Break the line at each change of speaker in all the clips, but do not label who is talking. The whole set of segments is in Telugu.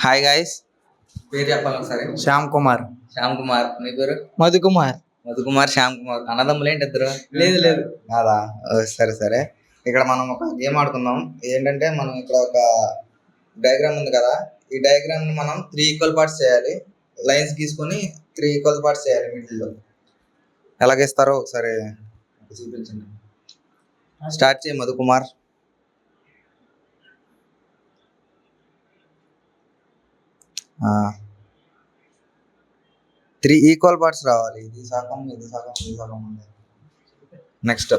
హాయ్ గైస్,
పేరు చెప్పాలి ఒకసారి.
శ్యామ్ కుమార్,
శ్యామ్ కుమార్. మీ పేరు?
మధుకుమార్.
మధుకుమార్, శ్యామ్ కుమార్. అన్నదమ్ములు ఏంటి ఇద్దరు?
లేదు.
కాదా? సరే సరే. ఇక్కడ మనం ఒక గేమ్ ఆడుకుందాం. ఏంటంటే మనం ఇక్కడ ఒక డయాగ్రామ్ ఉంది కదా, ఈ డయాగ్రామ్ ని మనం 3 ఈక్వల్ పార్ట్స్ చేయాలి. లైన్స్ గీసుకొని 3 ఈక్వల్ పార్ట్స్ చేయాలి మిడిల్లో. ఎలాగేస్తారో ఒకసారి చూపించండి. స్టార్ట్ చేయి మధుకుమార్. త్రీ ఈక్వల్ పార్ట్స్ రావాలి. ఇది సగం, ఇది సగం, ఇది సగం ఉంది. నెక్స్ట్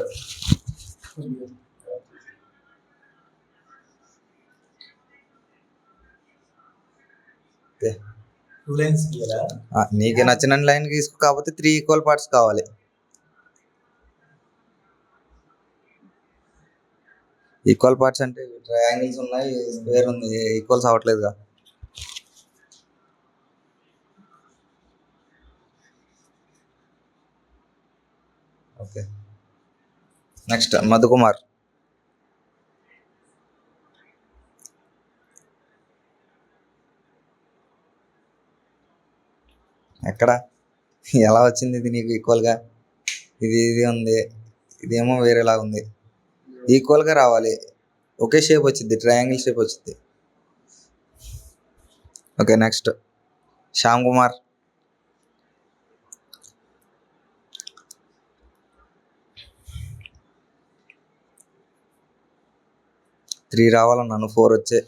నీకు నచ్చిన లైన్ గీసుకో, కాకపోతే 3 ఈక్వల్ పార్ట్స్ కావాలి. ఈక్వల్ పార్ట్స్ అంటే ట్రయాంగిల్స్ ఉన్నాయి, స్క్వేర్ ఉంది, ఈక్వల్స్ అవ్వట్లేదుగా. Okay, next Madhukumar. ఎక్కడ ఎలా వచ్చింది ఇది నీకు ఈక్వల్గా? ఇది ఇది ఉంది, ఇదేమో వేరేలా ఉంది. ఈక్వల్గా రావాలి, ఒకే షేప్ వచ్చింది, ట్రయాంగిల్ షేప్ వచ్చింది. Okay, next Shyam Kumar. Three రావాలన్నాను, 4 వచ్చే.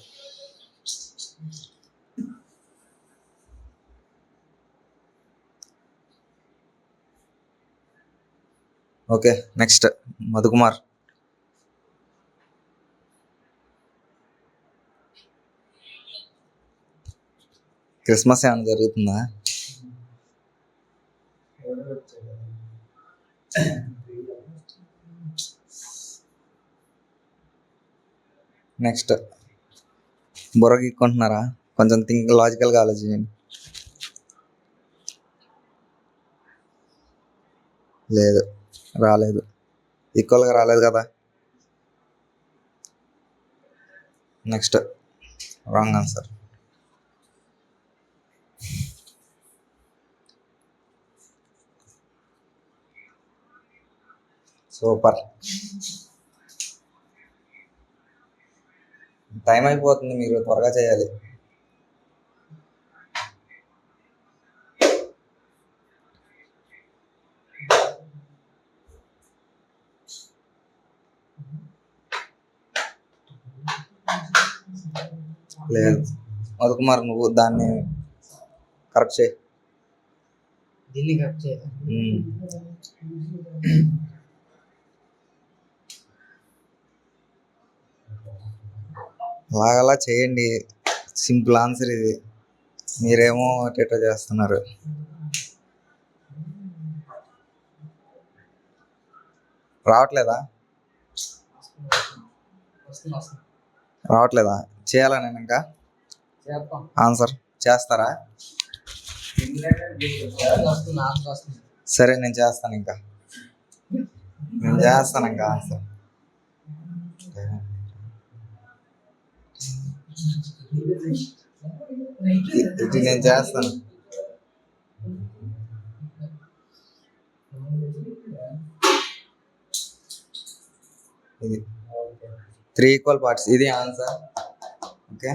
Okay, next Madhukumar. క్రిస్మస్ ఏమైనా జరుగుతుందా? నెక్స్ట్ బుర్ర గీక్కుంటున్నారా? కొంచెం లాజికల్గా ఆలోచించండి. లేదు, రాలేదు, ఈక్వల్గా రాలేదు కదా. Next wrong answer. Super. Time అయిపోతుంది, మీరు త్వరగా చేయాలి. లేదు మధుకుమార్, నువ్వు దాన్ని కరెక్ట్ చేయి.
దీన్ని కరెక్ట్ చేయాలి.
అలాగలా చేయండి, సింపుల్ ఆన్సర్ ఇది. మీరేమో అటేటో చేస్తున్నారు. రావట్లేదా? రావట్లేదా? చేయాలా నేను ఇంకా ఆన్సర్ చేస్తారా? సరే, నేను చేస్తాను ఇంకా ఆన్సర్. ఇది నేను చేస్తాను. ఇది 3 ఈక్వల్ పార్ట్స్, ఇది ఆన్సర్. ఓకే,